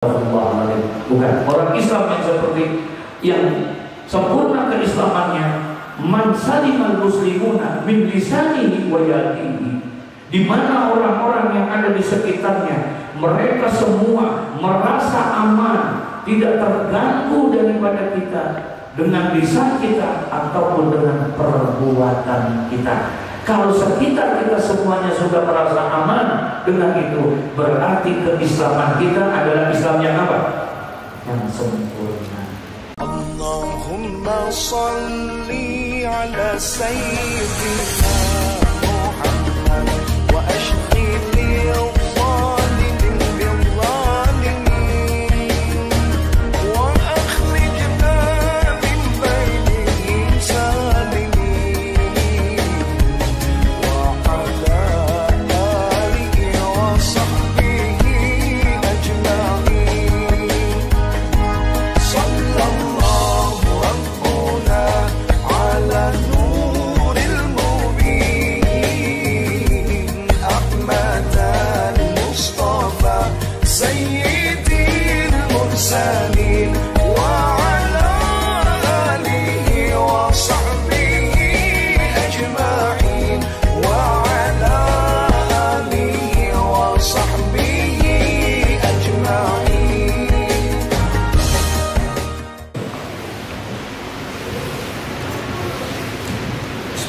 Bukan. Orang Islam yang seperti yang sempurna keislamannya, man salimal muslimuna min lisanihi wa yadihi, di mana orang-orang yang ada di sekitarnya mereka semua merasa aman, tidak terganggu daripada kita dengan lisan kita ataupun dengan perbuatan kita. Kalau sekitar kita semuanya sudah merasa aman dengan itu, berarti keislaman kita adalah Islam yang apa? Yang sempurna. Allahumma salli ala sayyidina Muhammad wa ashqini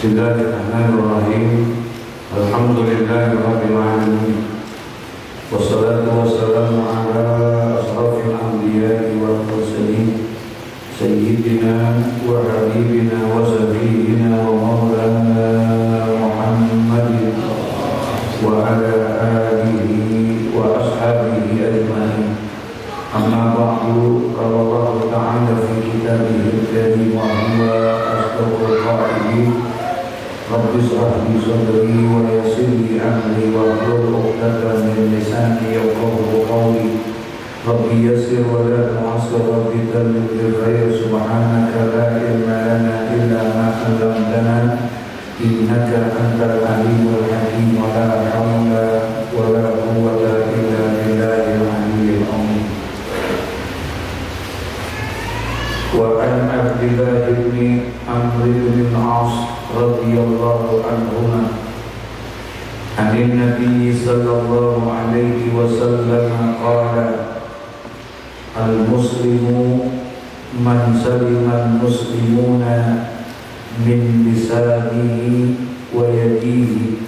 Bismillahirrahmanirrahim. Alhamdulillahirabbil alamin. Wassalatu wassalamu ala asrofil anbiya'i wal mursalin sayyidina wa habibina wa sayyidina wa maulana Muhammadin wa ala alihi wa ashabihi ajma'in. Amma ba'du, qala Allah ta'ala fi kitabihil karim wa huwa asdaqul qa'ilin. Rabbi shrah li sadri wa yassir li amri wahlul 'uqdatam min lisani yafqahu qawli. Rabbi yassir wa la tu'assir, Rabbi dallil bil khair. Subhanaka la ilma lana illa ma 'allamtana innaka antal alimul hakim. Wa la hawla wa la quwwata illa billahil aliyyil azim. Wa an Abdillah bin Amr bin As radhiyallahu anhuma anin Nabi sallallahu alaihi wasallam qala al-muslimu man salima al-muslimuna min lisanihi wa yadihi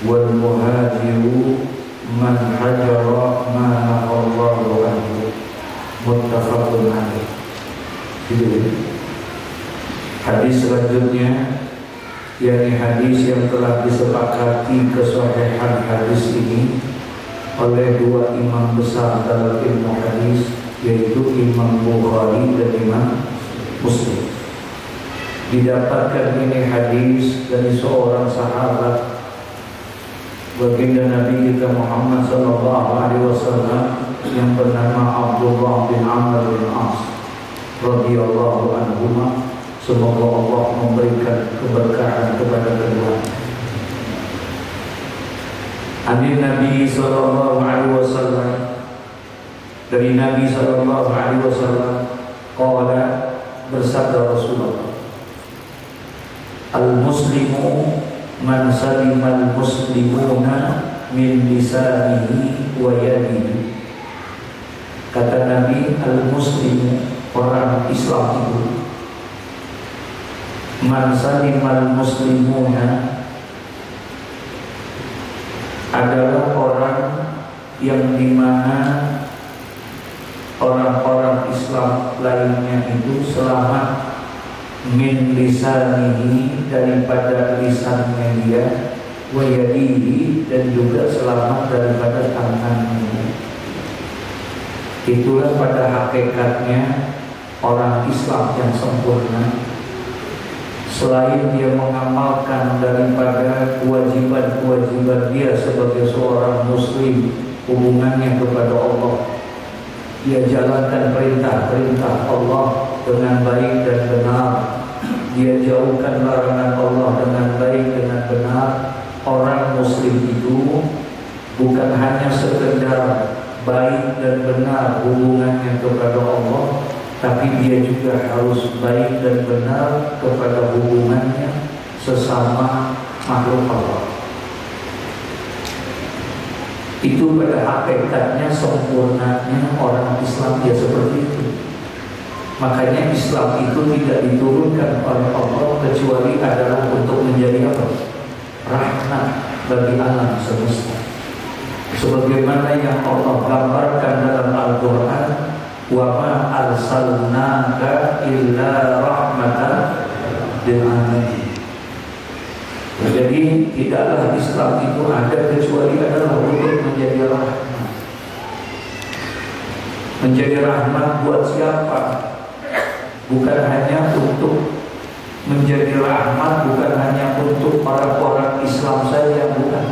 wal muhajiru man hajara ma nahallahu anhu. Muttafaqun alaih. Hadis selanjutnya, yakni hadis yang telah disepakati kesahihan hadis ini oleh dua imam besar dalam ilmu hadis, yaitu Imam Bukhari dan Imam Muslim. Didapatkan ini hadis dari seorang sahabat baginda Nabi kita Muhammad SAW yang bernama Abdullah bin Amr bin As radhiyallahu anhuma. Semoga Allah memberikan keberkahan kepada kedua. Anin Nabi sallallahu alaihi wasallam, dari Nabi sallallahu alaihi wasallam, qala, bersabda Rasulullah, al-muslimu man salimal muslimuna min lisanihi wa yadihi. Kata Nabi, al-muslimu, orang Islam itu, man salimal muslimuna, adalah orang yang dimana orang-orang Islam lainnya itu selamat min lisanihi, daripada lisannya dia, wa yadihi, dan juga selamat daripada tangannya. Itulah pada hakikatnya orang Islam yang sempurna. Selain dia mengamalkan daripada kewajiban-kewajiban dia sebagai seorang muslim, hubungannya kepada Allah, dia jalankan perintah-perintah Allah dengan baik dan benar, dia jauhkan larangan Allah dengan baik dengan benar. Orang muslim itu bukan hanya sekedar baik dan benar hubungannya kepada Allah, tapi dia juga harus baik dan benar kepada hubungannya sesama makhluk Allah. Itu pada hakikatnya sempurnanya orang Islam ya seperti itu. Makanya Islam itu tidak diturunkan oleh Allah kecuali adalah untuk menjadi apa? Rahmat bagi alam semesta. Sebagaimana yang Allah gambarkan dalam Al-Quran, wa ma arsalnaka illa rahmatan lil alamin. Jadi tidaklah Islam itu ada kecuali adalah untuk menjadi rahmat. Menjadi rahmat buat siapa? Bukan hanya untuk menjadi rahmat, bukan hanya untuk orang-orang Islam saja, bukan.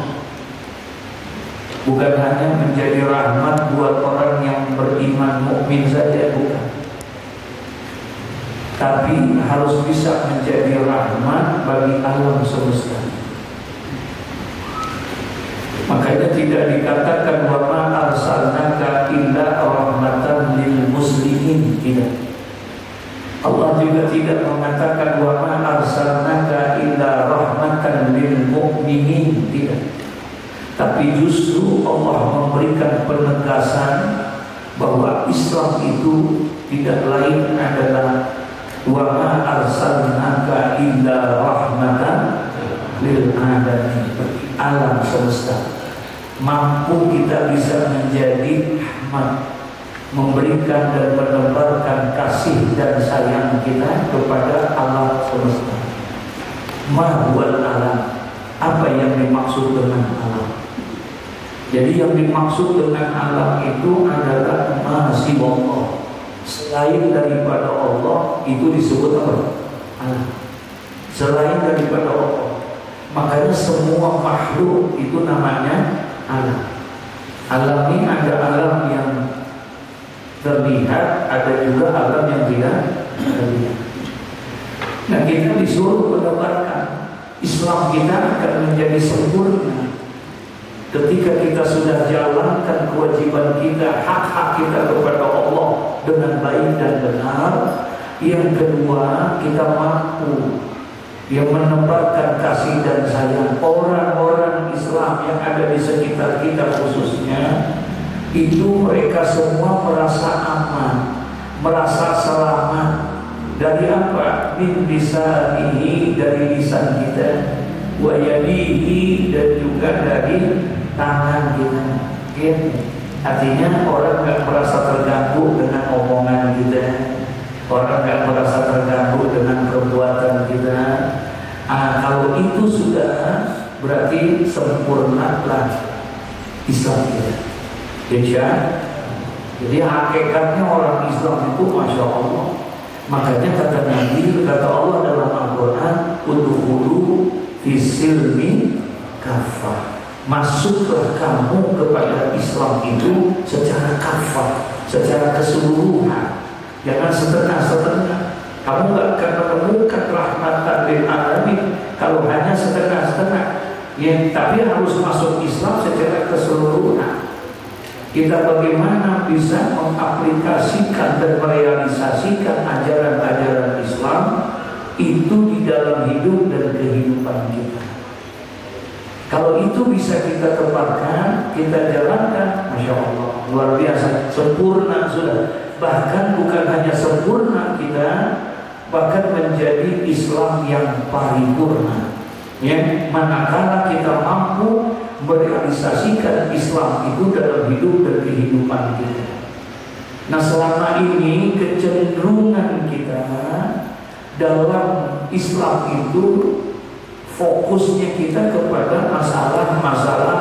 Bukan hanya menjadi rahmat buat orang yang beriman mukmin saja, bukan. Tapi harus bisa menjadi rahmat bagi alam semesta. Makanya tidak dikatakan wa ma arsalnaka illa rahmatan lil muslimin, tidak. Allah juga tidak mengatakan wa ma arsalnaka illa rahmatan lil mu'minin, tidak. Tapi justru Allah memberikan penegasan bahwa Islam itu tidak lain adalah wa ma arsalnaka illa rahmatan lil alamin, alam semesta. Mampu kita bisa menjadi rahmat, memberikan dan menebarkan kasih dan sayang kita kepada alam semesta. Mahwal alam, apa yang dimaksud dengan alam? Jadi yang dimaksud dengan alam itu adalah masih Allah. Selain daripada Allah itu disebut apa? Alam. Selain daripada Allah, makanya semua makhluk itu namanya alam. Alam ini ada alam yang terlihat, ada juga alam yang tidak terlihat. Nah, kita disuruh menebarkan Islam kita akan menjadi sempurna ketika kita sudah jalankan kewajiban kita, hak-hak kita kepada Allah dengan baik dan benar. Yang kedua, kita mampu yang menebarkan kasih dan sayang. Orang-orang Islam yang ada di sekitar kita khususnya, itu mereka semua merasa aman, merasa selamat. Dari apa? Min lisanihi, dari lisan kita, wa yadihi, dan juga dari tangan kita. Ya. Artinya orang gak merasa terganggu dengan omongan kita, orang gak merasa terganggu dengan perbuatan kita. Kalau itu sudah berarti sempurnalah Islam kita. Jadi hakikatnya orang Islam itu Masya Allah. Makanya kata Nabi, kata Allah dalam Al-Quran, udkhulu fis-silmi kafah. Masuklah kamu kepada Islam itu secara kafah, secara keseluruhan. Jangan setengah-setengah. Kamu gak akan menemukan rahmatan lil alamin kalau hanya setengah-setengah. Ya, tapi harus masuk Islam secara keseluruhan. Kita bagaimana bisa mengaplikasikan dan merealisasikan ajaran-ajaran Islam itu di dalam hidup dan kehidupan kita. Kalau itu bisa kita tebarkan, kita jalankan, Masya Allah, luar biasa, sempurna sudah. Bahkan bukan hanya sempurna kita, bahkan menjadi Islam yang paripurna. Ya, manakala kita mampu merealisasikan Islam itu dalam hidup dan kehidupan kita. Nah, selama ini kecenderungan kita dalam Islam itu fokusnya kita kepada masalah-masalah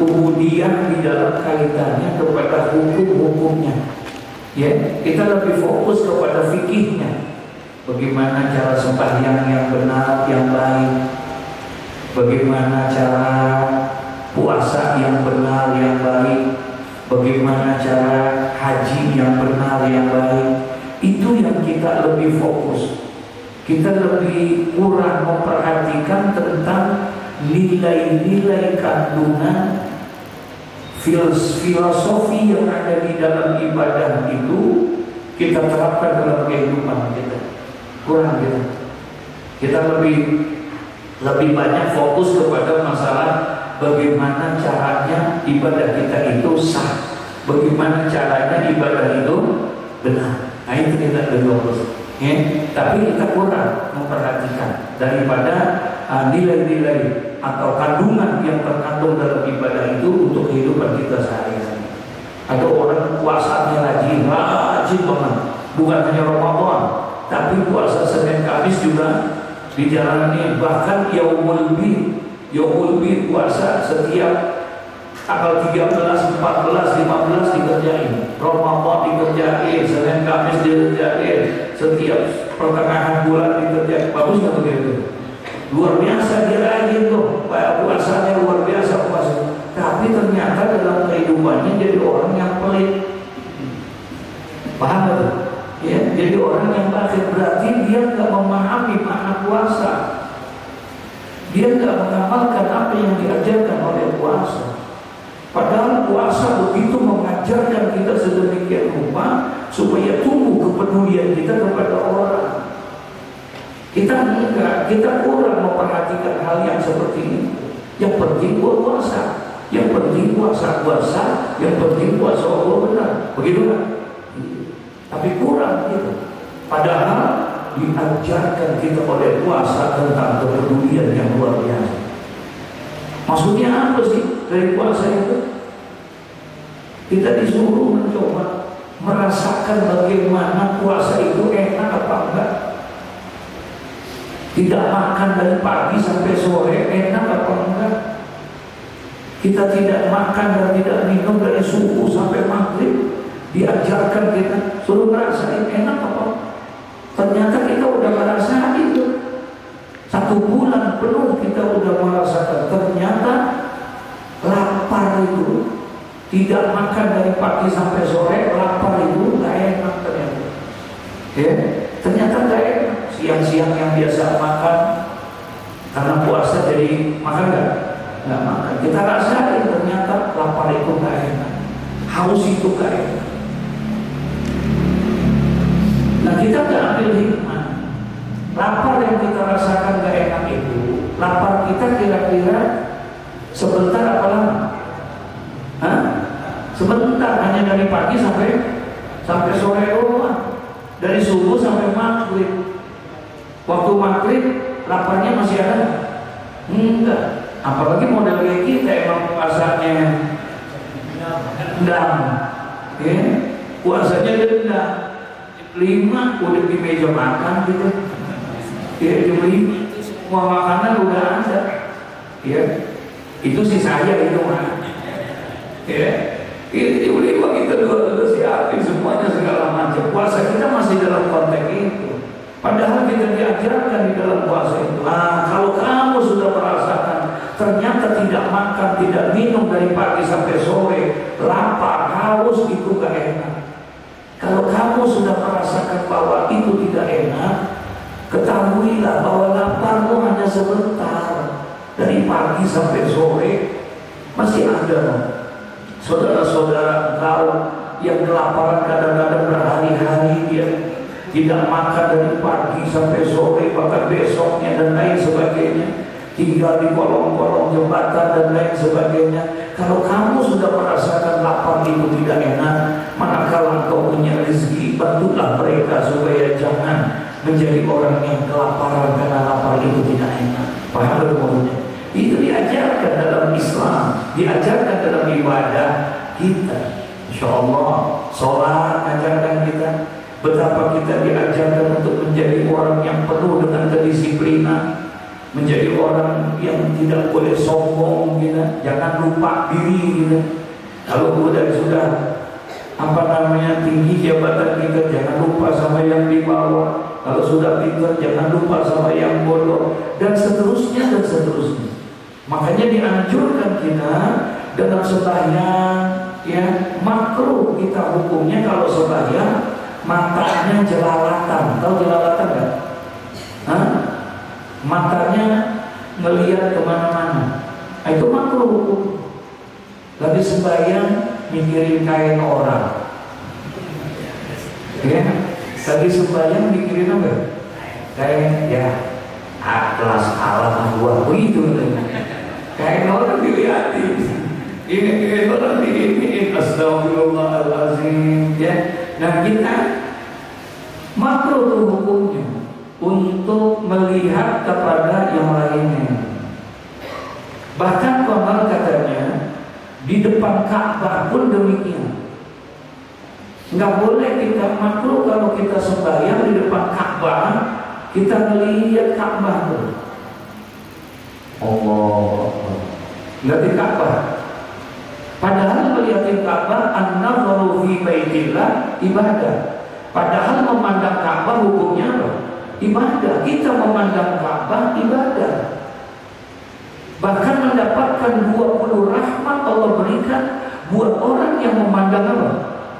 ubudiyah di dalam kaitannya kepada hukum-hukumnya. Ya, kita lebih fokus kepada fikihnya. Bagaimana cara sembahyang yang benar, yang baik. Bagaimana cara puasa yang benar, yang baik. Bagaimana cara haji yang benar, yang baik. Itu yang kita lebih fokus. Kita lebih kurang memperhatikan tentang nilai-nilai kandungan filosofi yang ada di dalam ibadah itu kita terapkan dalam kehidupan kita. Kurang kita lebih banyak fokus kepada masalah bagaimana caranya ibadah kita itu sah, bagaimana caranya ibadah itu benar. Nah itu kita lebih fokus, ya. Tapi kita kurang memperhatikan daripada nilai-nilai atau kandungan yang terkandung dalam ibadah itu untuk kehidupan kita sehari-hari. Ada orang puasanya rajin banget, bukan hanya Ramadan, tapi puasa Senin Kamis juga dijalani. Bahkan Yaumul Bid puasa setiap tanggal 13, 14, 15 dikerjain, Ramadan dikerjain, Senin Kamis dikerjain, setiap pertengahan bulan dikerjain. Bagus nggak begitu? Luar biasa dia rajin tuh, puasanya luar biasa puasa. Tapi ternyata dalam kehidupannya jadi orang yang pelit. Paham gak? Ya, jadi orang yang bakhil, berarti dia nggak memahami makna puasa. Dia nggak mengamalkan apa yang diajarkan oleh puasa. Padahal puasa begitu mengajarkan kita sedemikian rupa supaya tumbuh kepedulian kita kepada orang. Kita enggak, kita kurang memperhatikan hal yang seperti ini. Yang penting puasa, yang penting puasa, yang penting puasa Allah benar. Begitu kan? Tapi kurang gitu. Padahal diajarkan kita oleh puasa tentang kepedulian yang luar biasa. Maksudnya apa sih dari puasa itu? Kita disuruh mencoba merasakan bagaimana puasa itu enak apa enggak. Tidak makan dari pagi sampai sore enak apa enggak. Kita tidak makan dan tidak minum dari subuh sampai maghrib. Diajarkan kita suruh ngerasain enak apa. Ternyata kita udah ngerasain itu. 1 bulan penuh kita udah merasakan. Ternyata lapar itu, tidak makan dari pagi sampai sore, lapar itu gak enak ternyata. Ya, ternyata gak enak. Siang-siang yang biasa makan karena puasa jadi makan gak makan. Kita rasain ternyata lapar itu gak enak, haus itu gak enak. Nah kita gak ambil hikmah. Lapar yang kita rasakan gak enak itu, lapar kita kira-kira sebentar apa lama? Sebentar, hanya dari pagi sampai sore doang. Dari subuh sampai maghrib. Waktu maghrib laparnya masih ada? Enggak. Apalagi model kayak kita emang puasanya dendam, ya? Puasanya dendam. 5 udah di meja makan gitu. Ya, jam 5 semua makanan udah ada. Ya, itu sih saya itu mah. Ya, itu 5 kita udah siapin semuanya segala macam. Puasa kita masih dalam konteks itu. Padahal kita diajarkan di dalam puasa itu. Kalau kamu sudah merasakan ternyata tidak makan, tidak minum dari pagi sampai sore, lapar, haus, itu gak enak. Kalau kamu sudah merasakan bahwa itu tidak enak, ketahuilah bahwa laparmu hanya sebentar. Dari pagi sampai sore masih ada saudara-saudara engkau yang kelaparan kadang-kadang berhari-hari dia tidak makan dari pagi sampai sore, bahkan besoknya dan lain sebagainya, tinggal di kolong-kolong jembatan dan lain sebagainya. Kalau kamu sudah merasakan lapar itu tidak enak, manakala engkau punya rezeki, bantulah mereka supaya jangan menjadi orang yang kelaparan karena lapar itu tidak enak. Paham berumurnya? Itu diajarkan dalam Islam, diajarkan dalam ibadah kita. Insya Allah, sholat ajarkan kita. Betapa kita diajarkan untuk menjadi orang yang penuh dengan kedisiplinan, menjadi orang yang tidak boleh sombong, gitu. Jangan lupa diri, gitu. Kalau sudah tinggi jabatan kita, jangan lupa sama yang di bawah. Kalau sudah pintar, jangan lupa sama yang bodoh, dan seterusnya dan seterusnya. Makanya dianjurkan kita dalam sembahyang, ya makruh kita hukumnya kalau sembahyang matanya jelalatan. Tahu jelalatan nggak? Matanya ngelihat kemana-mana. Itu makruh. Lagi sembahyang mikirin kain orang. Ya, lagi sembahyang mikirin apa? Kain ya, kelas alam gua begitu. Kain orang dilihatin. Ini orang ini astagfirullahalazim ya. Nah kita makruh tuh hukumnya untuk melihat kepada yang lainnya. Bahkan Umar katanya di depan Ka'bah pun demikian. Nggak boleh kita makruh kalau kita sembahyang di depan Ka'bah kita melihat Ka'bah tuh. Allah, nggak di Ka'bah. Padahal melihat Ka'bah an-nazaru fi baitillah ibadah. Padahal memandang Ka'bah hukumnya apa? Ibadah. Kita memandang Ka'bah ibadah. Bahkan mendapatkan 20 rahmat Allah berikan buat orang yang memandang apa?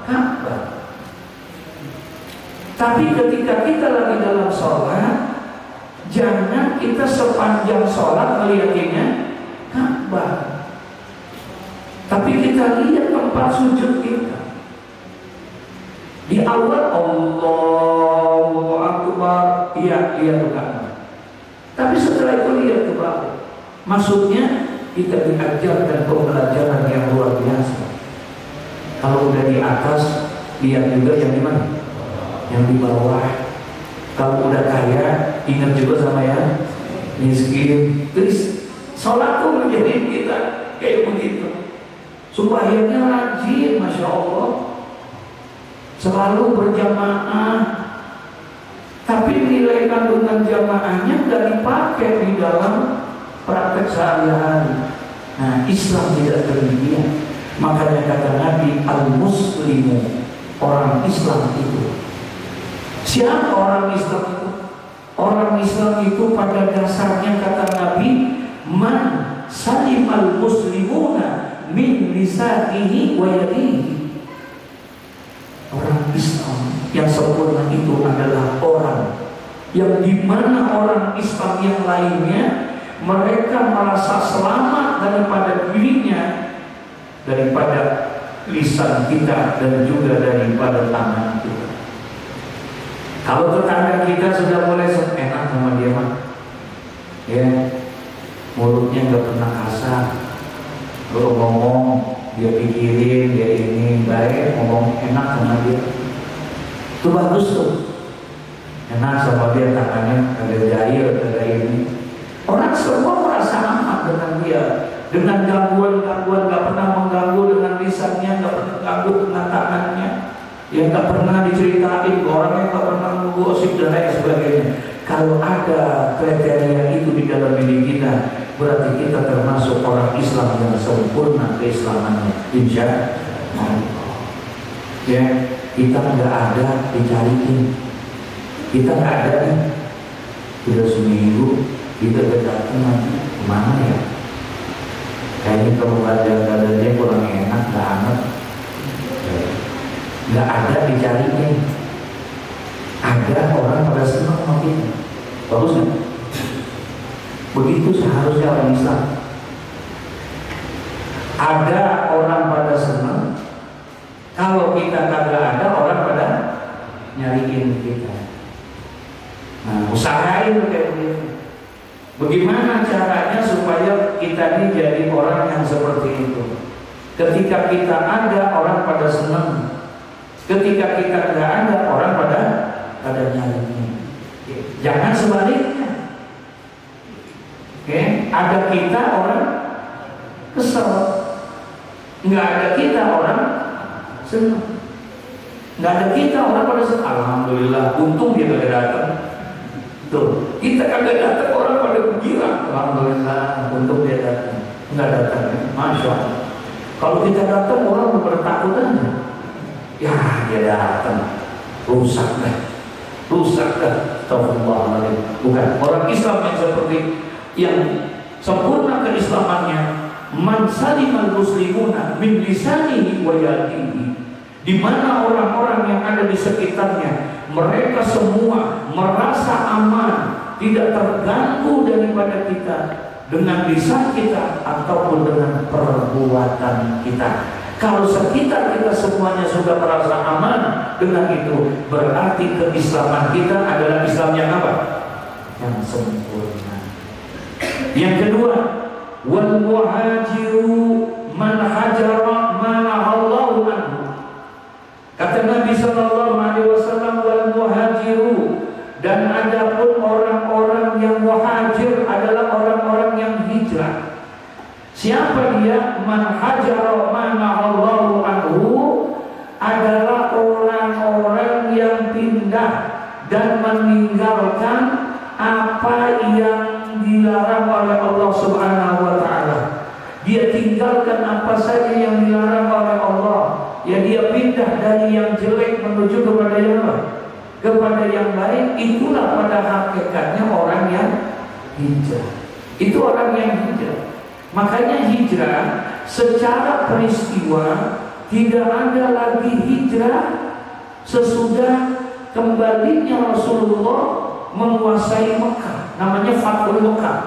Ka'bah. Tapi ketika kita lagi dalam sholat, jangan kita sepanjang sholat melihatnya Ka'bah. Tapi kita lihat tempat sujud kita. Di awal Allahu Akbar, iya ke Ka'bah. Tapi setelah itu lihat ke bawah. Maksudnya kita diajarkan pembelajaran yang luar biasa. Kalau udah di atas, lihat juga yang di mana? Yang di bawah. Kalau udah kaya, ingat juga sama yang miskin. Terus sholat tuh menjadi kita kayak begitu. Sembahyangnya rajin, masya Allah. Selalu berjamaah. Tapi nilai kandungan jamaahnya nggak dipakai di dalam praktek sehari-hari. Nah, Islam tidak demikian. Makanya kata Nabi, al-muslimu, orang Islam itu. Siapa orang Islam itu? Orang Islam itu pada dasarnya kata Nabi, man salimal muslimuna min lisanihi wa yadihi. Orang Islam yang sempurna itu adalah orang yang dimana orang Islam yang lainnya mereka merasa selamat daripada dirinya, daripada lisan kita dan juga daripada tangan kita. Kalau tetangga kita sudah mulai enak sama dia mah, ya mulutnya nggak pernah kasar, kalau ngomong dia pikirin dia ini baik, ngomong enak sama dia, itu bagus tuh, enak sama dia, tangannya ada jahil, ada ini. Orang semua merasa aman dengan dia, dengan gangguan-gangguan, gak pernah mengganggu dengan lisannya, gak pernah ganggu dengan tangannya, yang gak pernah diceritain ke orang yang gak pernah menggosip dan lain sebagainya. Kalau ada kriteria itu di dalam diri kita, berarti kita termasuk orang Islam yang sempurna keislamannya, insya Allah. Ya, kita nggak ada dicariin, kita nggak ada nih, sudah seminggu. Kita kedatangan kemana ya? Kayaknya kalau badan-badannya kurang enak, gak hangat. Gak ada dicarinya. Ada orang pada senang sama kita. Bagus gak? Begitu seharusnya orang Islam. Ada orang pada senang. Kalau kita kagak ada, orang pada nyariin kita. Nah, usahain kayak begitu. Bagaimana caranya supaya kita ini jadi orang yang seperti itu? Ketika kita ada, orang pada senang. Ketika kita tidak ada, orang pada nyarinya. Jangan sebaliknya. Oke, ada kita orang kesel, nggak ada kita orang senang. Nggak ada kita orang pada senang. Alhamdulillah, untung dia nggak datang. Tuh, kita kagak datang orang pada gembira. Alhamdulillah, untung dia datang. Nggak datang, ya? Masya Allah. Kalau kita datang orang bertakutan, ya dia datang, rusak dah. Astagfirullahaladzim. Bukan orang Islam yang seperti yang sempurna keislamannya. Man salimal muslimuna min lisanihi wa yadihi. Di mana orang-orang yang ada di sekitarnya, mereka semua merasa aman, tidak terganggu daripada kita dengan lisan kita ataupun dengan perbuatan kita. Kalau sekitar kita semuanya sudah merasa aman dengan itu, berarti keislaman kita adalah Islam yang apa? Yang sempurna. Yang kedua, wal muhajiru man hajara ma nahallahu anhu. Kata Nabi sallallahu alaihi wasallam, wal muhajiru, dan adapun orang-orang yang muhajir adalah orang-orang yang hijrah. Siapa dia? Man hajara ma nahallahu anhu adalah orang-orang yang pindah dan meninggalkan apa yang dilarang oleh Allah Subhanahu wa taala. Dia tinggalkan apa saja yang dilarang oleh Allah. Ya, dia pindah dari yang jelek menuju kepada yang apa? Kepada yang baik. Itulah pada hakikatnya orang yang hijrah. Itu orang yang hijrah. Makanya hijrah secara peristiwa tidak ada lagi hijrah sesudah kembalinya Rasulullah menguasai Mekah. Namanya Fathul Mekah.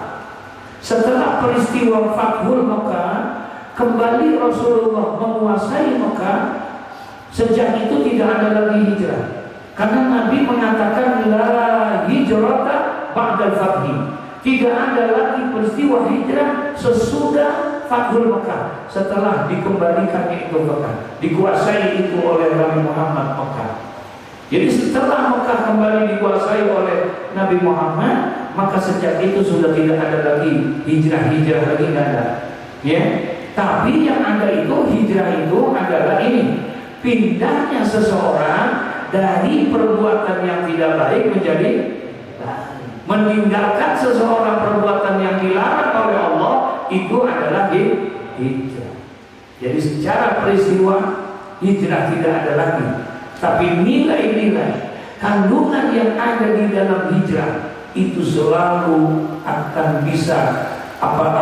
Setelah peristiwa Fathul Mekah, kembali Rasulullah menguasai Mekah. Sejak itu tidak ada lagi hijrah. Karena Nabi mengatakan la hijrata ba'dal fathi. Tidak ada lagi peristiwa hijrah sesudah Fathul Mekah. Setelah dikembalikannya itu Mekah, dikuasai itu oleh Nabi Muhammad Mekah. Jadi setelah Mekah kembali dikuasai oleh Nabi Muhammad, maka sejak itu sudah tidak ada lagi hijrah lagi, tidak ada. Ya, tapi yang ada itu hijrah itu adalah ini, pindahnya seseorang dari perbuatan yang tidak baik menjadi baik. Meninggalkan seseorang perbuatan yang dilarang oleh Allah, itu adalah hijrah. Jadi secara peristiwa hijrah tidak ada lagi, tapi nilai-nilai kandungan yang ada di dalam hijrah itu selalu akan bisa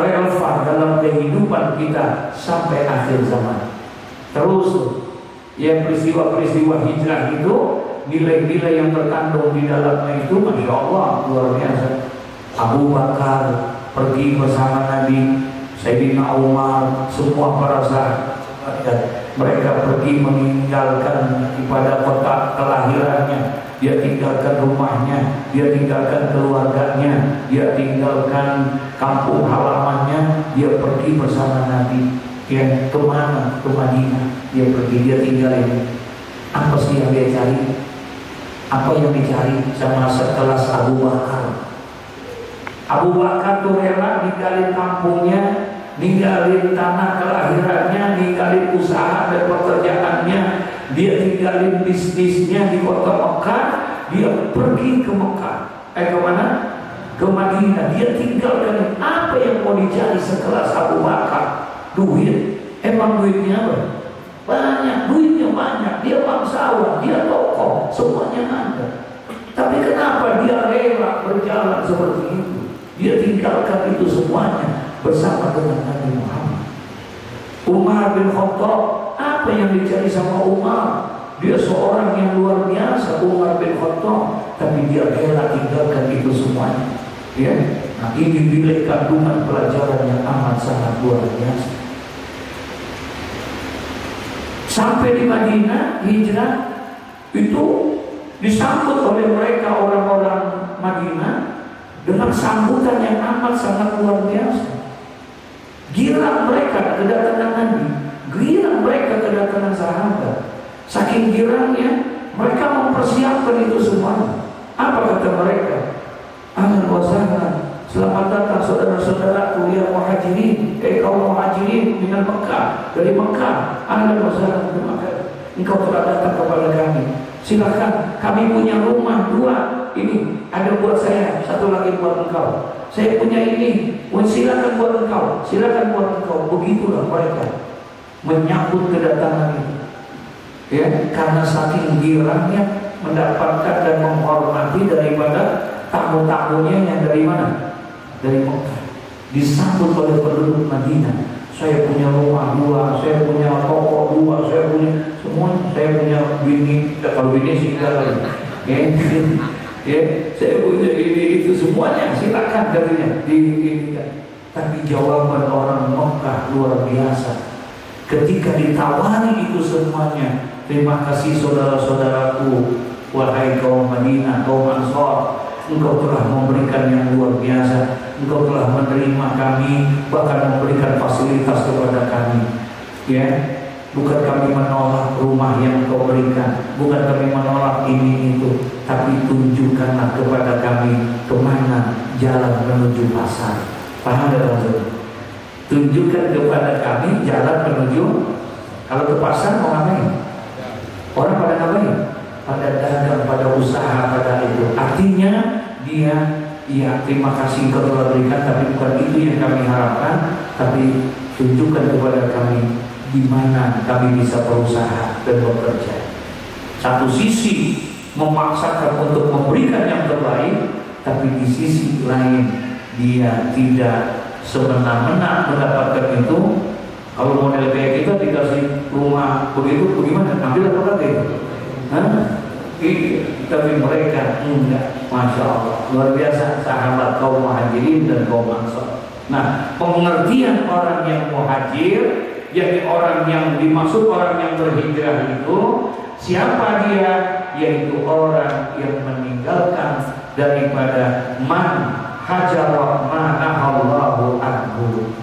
relevan dalam kehidupan kita sampai akhir zaman. Terus ya, peristiwa-peristiwa hijrah itu, nilai-nilai yang terkandung di dalamnya itu, Masya Allah, luar biasa. Abu Bakar pergi bersama Nabi, Sayyidina Umar, semua para sahabat, mereka pergi meninggalkan pada kota kelahirannya. Dia tinggalkan rumahnya, dia tinggalkan keluarganya, dia tinggalkan kampung halamannya, dia pergi bersama Nabi. Ya, kemana? Ke Madinah. Dia pergi, dia tinggalin. Apa sih yang dia cari? Apa yang dicari sama sekelas Abu Bakar? Abu Bakar tuh rela ninggalin kampungnya, ninggalin tanah kelahirannya, ninggalin usaha dan pekerjaannya, dia tinggalin bisnisnya di kota Mekah, dia pergi ke Mekah. Kemana? Ke Madinah. Dia tinggalkan. Apa yang mau dicari sekelas Abu Bakar? Duit. Emang duitnya apa? Banyak, duitnya banyak. Dia bangsawan, dia tokoh, semuanya ada. Tapi kenapa dia rela berjalan seperti itu? Dia tinggalkan itu semuanya bersama dengan Nabi Muhammad. Umar bin Khattab, apa yang dicari sama Umar? Dia seorang yang luar biasa, Umar bin Khattab, tapi dia rela tinggalkan itu semuanya. Ya, nah ini nilai kandungan pelajaran yang amat sangat luar biasa. Sampai di Madinah, hijrah itu disambut oleh mereka orang-orang Madinah dengan sambutan yang amat sangat luar biasa. Girang mereka kedatangan Nabi, girang mereka kedatangan sahabat. Saking girangnya, mereka mempersiapkan itu semua. Apa kata mereka? Ahlan wa sahlan, selamat datang saudara-saudaraku ya muhajirin, kaum muhajirin dengan Mekah, dari Mekah. Ahlan wa sahlan, terima kasih engkau telah datang kepada kami. Silakan, kami punya rumah 2. Ini ada buat saya, 1 lagi buat engkau. Saya punya ini, silakan buat engkau, silakan buat engkau. Begitulah mereka menyambut kedatangan itu. Ya, karena saking girangnya mendapatkan dan menghormati daripada tamu-tamunya yang dari mana? Dari Mekah. Disambut oleh penduduk Madinah. Saya punya rumah 2, saya punya toko 2, saya punya semua, saya punya bini, kalau bini sih enggak lagi. Ya, saya punya ini itu semuanya, silakan katanya. Tapi jawaban orang Mekah luar biasa. Ketika ditawari itu semuanya, terima kasih saudara-saudaraku, wahai kaum Madinah, kaum Ansor, engkau telah memberikan yang luar biasa. Engkau telah menerima kami, bahkan memberikan fasilitas kepada kami. Ya, bukan kami menolak rumah yang engkau berikan, bukan kami menolak ini itu, tapi tunjukkanlah kepada kami kemana jalan menuju pasar. Paham tidak maksudnya? Tunjukkan kepada kami jalan menuju. Kalau ke pasar mau ngapain? Orang pada ngapain? Pada dagang, pada usaha, pada itu. Artinya dia, ya terima kasih engkau telah berikan, tapi bukan itu yang kami harapkan. Tapi tunjukkan kepada kami di mana kami bisa berusaha dan bekerja. Satu sisi memaksakan untuk memberikan yang terbaik, tapi di sisi lain dia tidak semena-mena mendapatkan itu. Kalau model kayak kita dikasih rumah begitu, bagaimana? Ambil apa lagi? Tapi mereka enggak, masya Allah, luar biasa sahabat kaum muhajirin dan kaum ansor. Nah, pengertian orang yang muhajir, yakni orang yang dimaksud orang yang berhijrah itu siapa dia? Yaitu orang yang meninggalkan daripada man hajara ma'nahallahu anhu,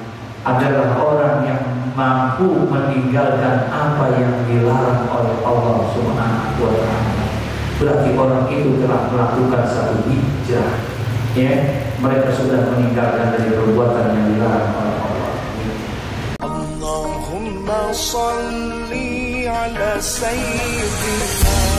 adalah orang yang mampu meninggalkan apa yang dilarang oleh Allah Subhanahu wa ta'ala. Berarti orang itu telah melakukan satu hijrah, ya, mereka sudah meninggalkan dari perbuatan yang dilarang oleh Allah. Allahumma salli ala sayyidina